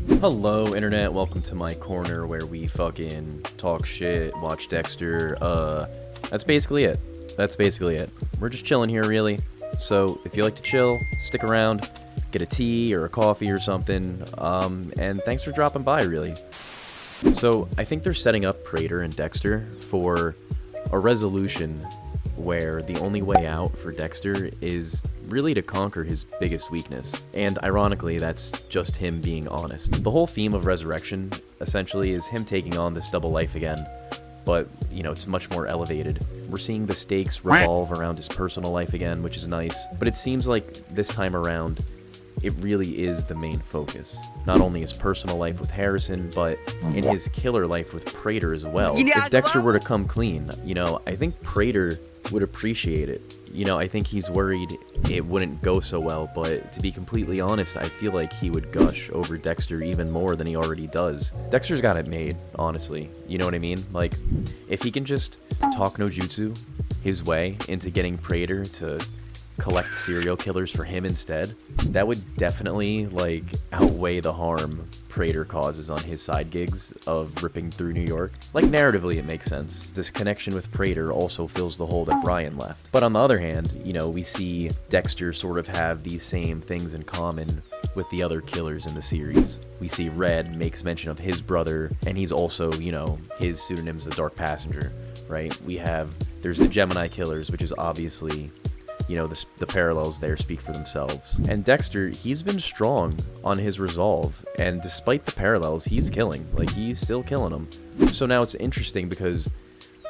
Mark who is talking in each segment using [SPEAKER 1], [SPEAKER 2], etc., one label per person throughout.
[SPEAKER 1] Hello, internet. Welcome to my corner where we fucking talk shit, watch Dexter. That's basically it. We're just chilling here, really. So, if you like to chill, stick around, get a tea or a coffee or something, and thanks for dropping by, really. So, I think they're setting up Prater and Dexter for a resolution where the only way out for Dexter is really to conquer his biggest weakness. And ironically, that's just him being honest. The whole theme of resurrection, essentially, is him taking on this double life again, but, you know, it's much more elevated. We're seeing the stakes revolve around his personal life again, which is nice, but it seems like this time around, it really is the main focus. Not only his personal life with Harrison, but in his killer life with Prater as well. If Dexter were to come clean, you know, I think Prater would appreciate it. You know, I think he's worried it wouldn't go so well, but to be completely honest, I feel like he would gush over Dexter even more than he already does. Dexter's got it made, honestly. You know what I mean? Like, if he can just talk no jutsu his way into getting Prater to collect serial killers for him instead, that would definitely, like, outweigh the harm Prater causes on his side gigs of ripping through New York. Like, narratively, it makes sense. This connection with Prater also fills the hole that Brian left. But on the other hand, you know, we see Dexter sort of have these same things in common with the other killers in the series. We see Red makes mention of his brother, and he's also, you know, his pseudonym's the Dark Passenger, right? There's the Gemini killers, which is obviously, you know, the parallels there speak for themselves. And Dexter, he's been strong on his resolve, and despite the parallels, he's killing. Like, he's still killing them. So now it's interesting because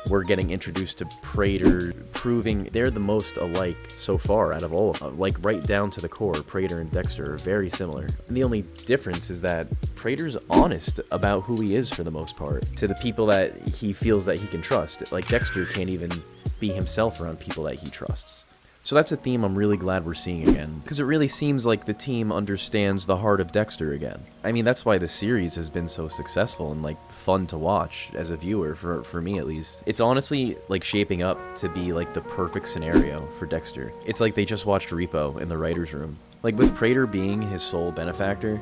[SPEAKER 1] we're getting introduced to Prater, proving they're the most alike so far out of all of them. Like, right down to the core, Prater and Dexter are very similar. And the only difference is that Prater's honest about who he is for the most part, to the people that he feels that he can trust. Like, Dexter can't even be himself around people that he trusts. So that's a theme I'm really glad we're seeing again, because it really seems like the team understands the heart of Dexter again. I mean, that's why the series has been so successful and, like, fun to watch as a viewer, for me at least. It's honestly, like, shaping up to be, like, the perfect scenario for Dexter. It's like they just watched Repo in the writer's room. Like, with Prater being his sole benefactor,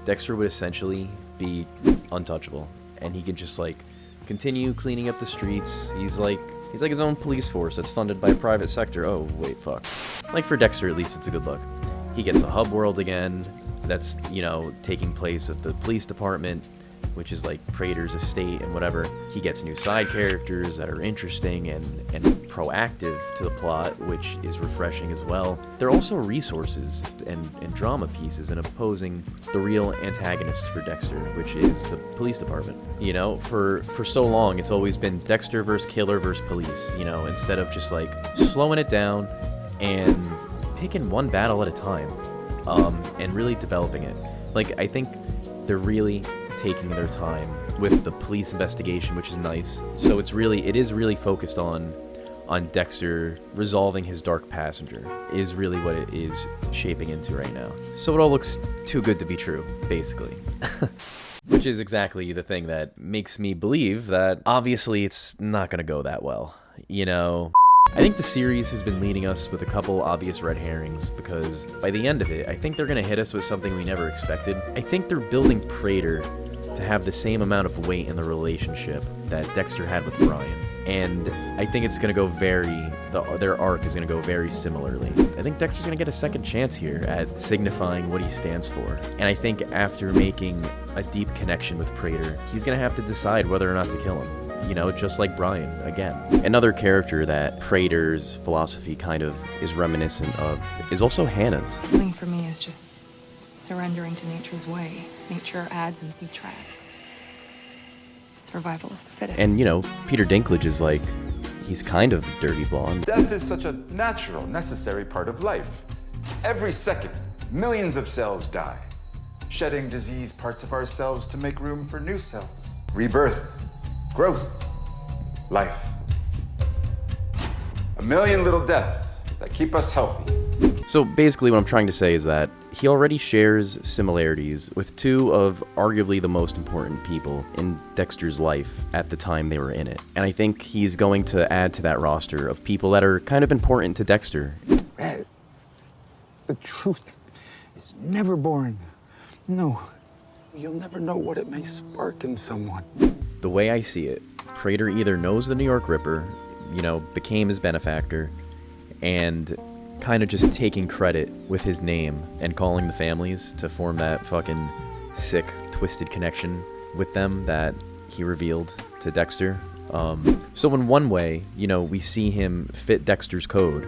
[SPEAKER 1] Dexter would essentially be untouchable, and he can just, like, continue cleaning up the streets. He's like his own police force that's funded by a private sector. Oh, wait, fuck. Like, for Dexter, at least, it's a good look. He gets a hub world again that's, you know, taking place at the police department, which is, like, Prater's estate and whatever. He gets new side characters that are interesting and proactive to the plot, which is refreshing as well. They're also resources and drama pieces in opposing the real antagonist for Dexter, which is the police department. You know, for so long, it's always been Dexter versus killer versus police, you know, instead of just, like, slowing it down and picking one battle at a time, and really developing it. Like, I think they're really taking their time with the police investigation, which is nice. So it is really focused on Dexter resolving his Dark Passenger, is really what it is shaping into right now. So it all looks too good to be true, basically. Which is exactly the thing that makes me believe that obviously it's not gonna go that well. You know, I think the series has been leading us with a couple obvious red herrings, because by the end of it, I think they're gonna hit us with something we never expected. I think they're building Prater to have the same amount of weight in the relationship that Dexter had with Brian. And I think it's going to go their arc is going to go very similarly. I think Dexter's going to get a second chance here at signifying what he stands for. And I think after making a deep connection with Prater, he's going to have to decide whether or not to kill him. You know, just like Brian, again. Another character that Prater's philosophy kind of is reminiscent of is also Hannah's.
[SPEAKER 2] Killing for me is just surrendering to nature's way. Nature adds and subtracts. Survival of the fittest.
[SPEAKER 1] And, you know, Peter Dinklage is like, he's kind of dirty blonde.
[SPEAKER 3] Death is such a natural, necessary part of life. Every second, millions of cells die, shedding diseased parts of ourselves to make room for new cells. Rebirth, growth, life. A million little deaths that keep us healthy.
[SPEAKER 1] So basically what I'm trying to say is that he already shares similarities with two of arguably the most important people in Dexter's life at the time they were in it. And I think he's going to add to that roster of people that are kind of important to Dexter.
[SPEAKER 4] Red, the truth is never boring. No, You'll never know what it may spark in someone.
[SPEAKER 1] The way I see it, Prater either knows the New York Ripper, you know, became his benefactor, and kind of just taking credit with his name and calling the families to form that fucking sick, twisted connection with them that he revealed to Dexter. So in one way, you know, we see him fit Dexter's code,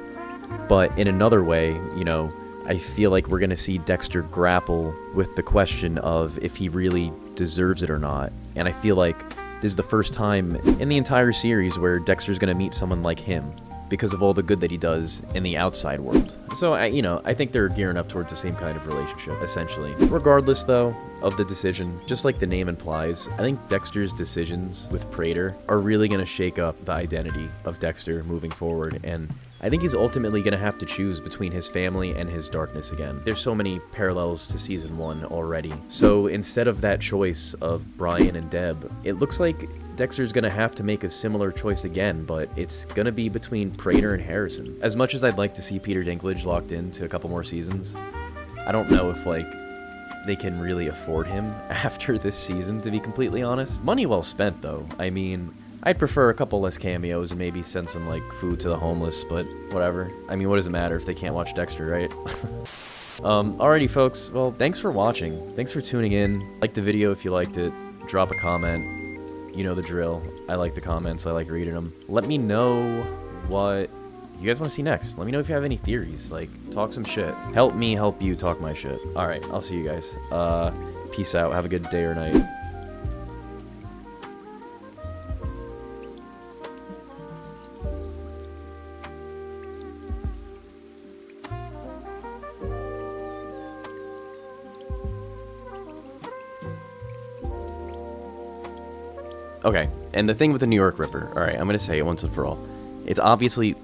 [SPEAKER 1] but in another way, you know, I feel like we're going to see Dexter grapple with the question of if he really deserves it or not. And I feel like this is the first time in the entire series where Dexter's going to meet someone like him because of all the good that he does in the outside world. So, I think they're gearing up towards the same kind of relationship, essentially. Regardless, though, of the decision, just like the name implies, I think Dexter's decisions with Prater are really going to shake up the identity of Dexter moving forward, and I think he's ultimately going to have to choose between his family and his darkness again. There's so many parallels to Season 1 already. So instead of that choice of Brian and Deb, it looks like Dexter's going to have to make a similar choice again, but it's going to be between Prater and Harrison. As much as I'd like to see Peter Dinklage locked into a couple more seasons, I don't know if, like, they can really afford him after this season, to be completely honest. Money well spent, though. I mean, I'd prefer a couple less cameos and maybe send some, like, food to the homeless, but whatever. I mean, what does it matter if they can't watch Dexter, right? Alrighty, folks. Well, thanks for watching. Thanks for tuning in. Like the video if you liked it. Drop a comment. You know the drill. I like the comments. I like reading them. Let me know what you guys want to see next. Let me know if you have any theories. Like, talk some shit. Help me help you talk my shit. Alright, I'll see you guys. Peace out. Have a good day or night. Okay, and the thing with the New York Ripper, alright, I'm gonna say it once and for all. It's obviously